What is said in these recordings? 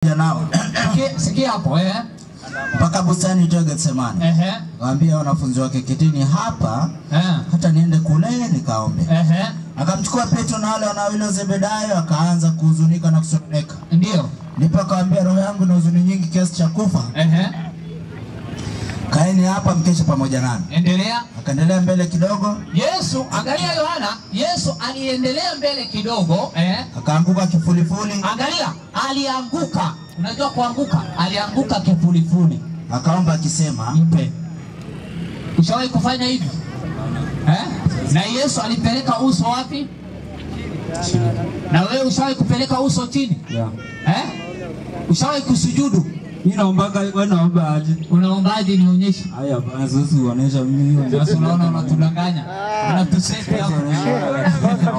nao. Sikia hapo Mpaka bustani itoe Getsemani. Waambia wanafunzi wake kitini hapa hata niende kule nikaombe. Akamchukua Petro na wale wanawili wa Zebedayo akaanza kuhuzunika na kusononeka. Ndio. Ndipo akamwambia roho yangu na huzuni nyingi kiasi cha kufa. Kaeni hapa mkeshe pamoja nami. Endelea. Akaendelea mbele kidogo. Yesu, angalia Yohana, Yesu aliendelea mbele kidogo, akaanguka kifulifuli. Angalia, alianguka. Unajua kuanguka? Alianguka kifulifuli. Akaomba akisema, "Mpe." Ushawahi kufanya hivi? Na Yesu alipeleka uso wapi? Chini. Na wewe ushawahi kupeleka uso chini? Ushawahi kusujudu? Mimi naombaga, wewe naomba aje? Unaombaje nionyeshe? Haya basi usionyeshe mimi hiyo. Sasa unaona unatudanganya. Unatuseti hapo.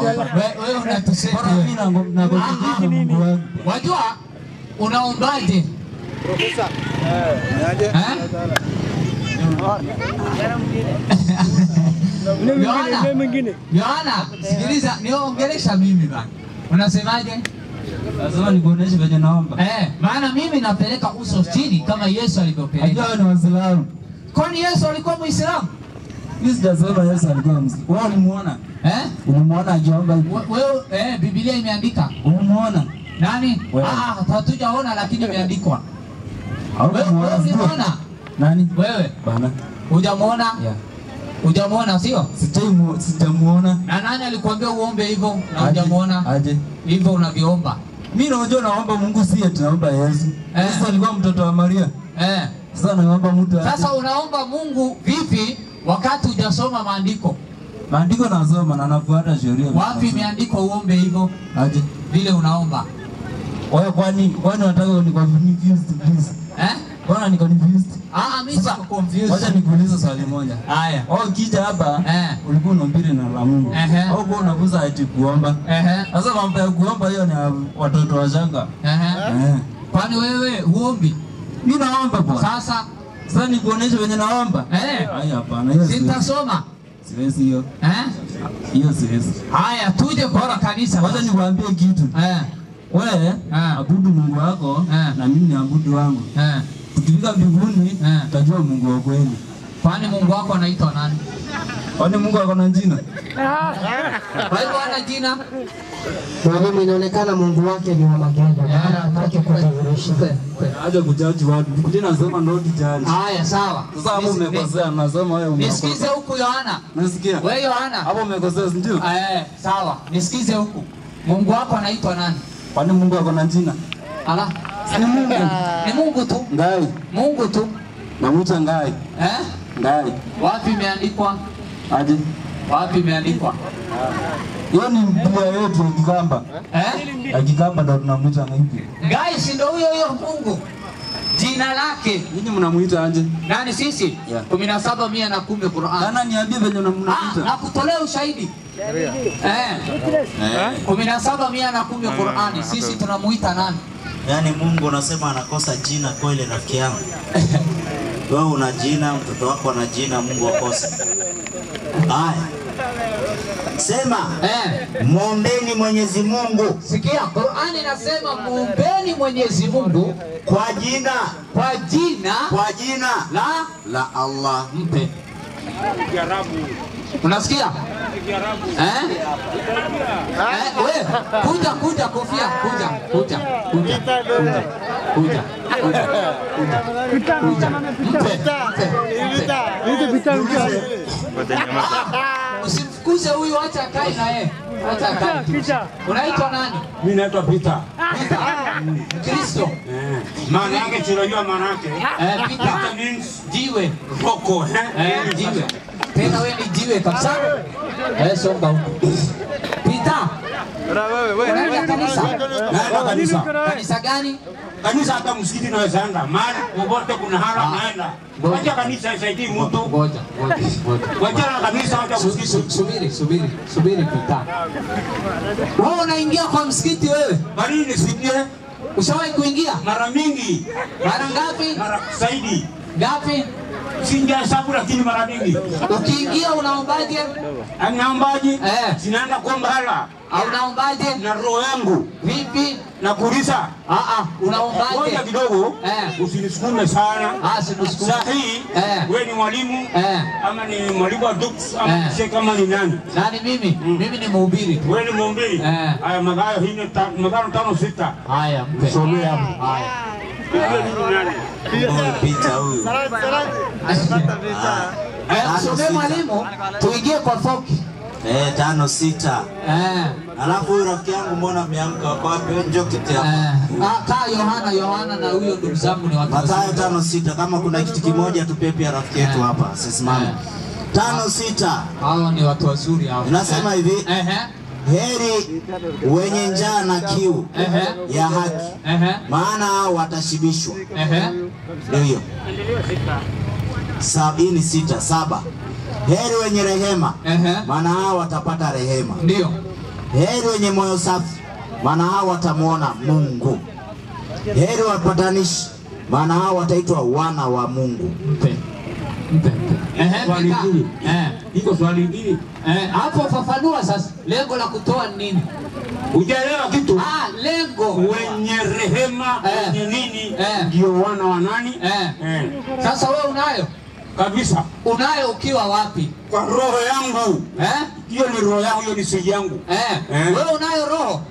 Wewe unatuseti. Mimi nakujibu Mungu wangu. Wajua unaombaje? Profesa. Aje? Yohana, sikiliza, niongelesha mimi bana. Unasemaje? Lazima nikuoneshe venye naomba. Maana mimi napeleka uso chini kama Yesu alivyopeleka. Ajua ni Waislamu. Kwani Yesu alikuwa Muislamu? Mimi sijasema Yesu alikuwa Muislamu. Wewe ulimuona? Ulimuona akiomba hivi? Wewe Biblia imeandika. Ulimuona? Nani? Hatujaona lakini imeandikwa. Wewe ulimuona? Nani? Wewe. Bana. Hujamuona? Yeah. Hujamuona sio? Sijamuona. Na nani alikwambia uombe hivyo na hujamuona? Aje. Hivyo unaviomba. Mimi naojua naomba Mungu si eti naomba Yesu. Yesu alikuwa mtoto wa Maria. Sasa naomba mtu aje. Sasa unaomba Mungu vipi wakati hujasoma maandiko? Maandiko nasoma na nafuata sheria. Wapi imeandikwa uombe hivyo? Aje. Vile unaomba. Wewe kwani unataka uniconfuse please? Bwana ni confused. Mimi siko confused. Wacha nikuulize swali moja. Haya. Ukija hapa ulikuwa unaombiri na la Mungu. Au kwa unakuza eti kuomba. Sasa mambo ya kuomba hiyo ni watoto wachanga. Kwani wewe uombi? Mimi naomba bwana. Sasa nikuoneshe venye naomba. Haya hapana hiyo. Sitasoma. Siwezi hiyo. Hiyo siwezi. Haya tuje kwa kanisa. Wacha niwaambie kitu. Wewe abudu Mungu wako na mimi niabudu wangu. Tukifika mbinguni tutajua Mungu wa kweli. Kwani Mungu wako anaitwa nani? Kwani Mungu wako na jina? Kwa hivyo ana jina. Kwa mimi inaonekana Mungu wake ni wa magendo. Maana hataki kudhihirisha. Aje kujaji watu. Biblia inasema ndio jaji. Haya sawa. Sasa hapo umekosea, nasema wewe umekosea. Nisikize huku Yohana. Nasikia. Wewe Yohana. Hapo umekosea ndio? Sawa. Nisikize huku. Mungu wako anaitwa nani? Kwani Mungu wako na jina? Ni Mungu. Ni Mungu tu. Ngai. Mungu tu. Namuita Ngai. Ngai. Wapi imeandikwa? Aje. Wapi imeandikwa? Hiyo ni Biblia yetu ya Kikamba. Ya Kikamba ndo tunamuita Ngai. Ngai si ndo huyo Mungu. Jina lake. Ninyi mnamuita aje? Nani sisi? 17:110 Qur'an. Kana niambie venye mnamuita. Na kutolea ushahidi. 17:110 Qur'ani. Sisi tunamuita nani? Yaani Mungu unasema anakosa jina kweli rafiki yangu. Wewe una jina, mtoto wako ana jina, Mungu akosa. Haya. Sema, muombeni Mwenyezi Mungu. Sikia, Qur'ani inasema muombeni Mwenyezi Mungu kwa jina la Allah. Mpe. Unasikia? Wewe kuja kofia, kuja. Usimfukuze huyu, acha akae na yeye. Acha akae. Unaitwa nani? Mimi naitwa Peter. Kristo. Maana yake tunajua maana yake. Peter means jiwe. Roko, jiwe. Tena wewe ni jiwe kabisa. Songa huko. Peter. Unaenda kanisa? Naenda kanisa. Kanisa gani? Kanisa hata msikiti naweza enda. Mara popote kuna hala naenda. Wacha kanisa isaidie mtu. Ngoja. Wacha kanisa wacha msikiti. Subiri Peter. Wewe unaingia kwa msikiti wewe? Bali nisikie. Ushawahi kuingia? Mara mingi. Mara ngapi? Mara zaidi. Ngapi? Sijahesabu lakini mara mingi. Ukiingia unaombaje? Anaombaje? Sinaenda kuomba hela. Au unaombaje? Na roho yangu. Vipi? Na kuuliza. Unaombaje? Ngoja kidogo. Usinisukume sana. Sinisukume. Sahi. Wewe ni mwalimu ama ni mwalimu wa Dux ama shekhi kama ni nani? Nani mimi? Mimi ni mhubiri. Wewe ni mhubiri? Haya Mathayo hii Mathayo 5:6. Haya mpe. Somea hapo. Haya. Pita huyu. Somea mwalimu, tuingie kwa foki. 5:6. Alafu huyu rafiki yangu mbona ameamka wako wapi? Njoo kiti hapa. Kaa Yohana na huyo ndugu zangu ni watu. Mathayo 5:6. Kama kuna kitu kimoja tupe pia rafiki yetu hapa. Sisimame. 5:6. Hao ni watu wazuri hao. Inasema hivi. Heri wenye njaa na kiu ya haki, maana hao watashibishwa. Ndio hiyo. 76:7. Heri wenye rehema, maana hao watapata rehema. Ndio. Heri wenye moyo safi, maana hao watamuona Mungu. Heri wapatanishi, maana hao wataitwa wana wa Mungu. Mpe. Swali hili. Iko swali hili. Hapo fafanua sasa. Lengo la kutoa ni nini? Hujaelewa kitu? Lengo. Wenye rehema, wenye nini? Ndio wana wa nani? Sasa wewe unayo? Kabisa. Unayo ukiwa wapi? Kwa roho yangu. Hiyo ni roho yangu, hiyo ni siri yangu. Wewe unayo roho?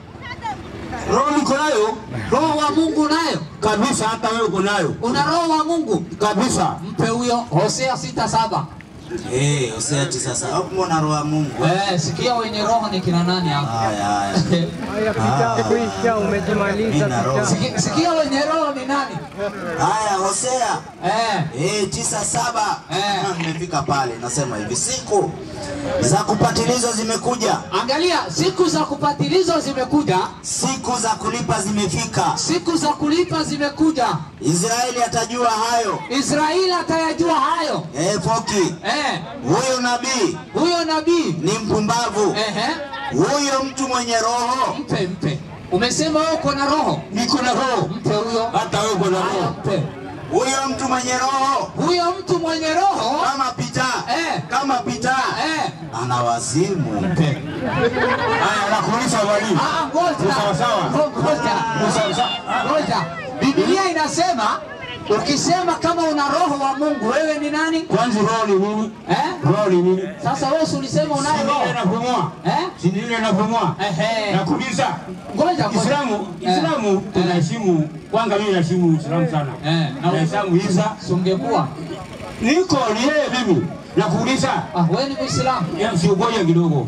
Roho niko nayo. Roho wa Mungu nayo? Kabisa, hata wewe uko nayo. Una roho wa Mungu? Kabisa. Mpe huyo. Hosea 6:7. Hosea 9:7. Hapo mbona roho ya Mungu? Sikia wenye roho ni kina nani hapo? Haya. Kuisha umejimaliza. Sikia wenye roho ni nani? Haya, Hosea 9:7. Nimefika pale, nasema hivi, siku za kupatilizwa zimekuja. Angalia, siku za kupatilizwa zimekuja. Siku za kulipa zimefika. Siku za kulipa zimekuja. Israeli atajua hayo. Israeli atayajua hayo. Foki. Huyo nabii ni mpumbavu. Huyo mtu mwenye roho. Mpe. Umesema wewe uko na roho? Niko na roho. Mpe huyo. Hata wewe uko na roho. Mpe. Huyo mtu mwenye roho. Huyo mtu mwenye roho kama Pita. Ana wazimu. Mpe. Haya, nakuuliza walimu. Ngoja. Sawa. Ngoja. Biblia inasema ukisema kama una roho wa Mungu, wewe ni nani? Kwanza roho ni nini? Roho ni nini? Sasa wewe ulisema unayo roho. Sinile napumua. Nakuuliza. Ngoja. Islamu tunaheshimu. Kwanza mimi naheshimu Uislamu sana. Naheshimu Isa. Sungekuwa. Niko ni yeye mimi. Nakuuliza. Wewe ni Muislamu? Sio ngoja kidogo.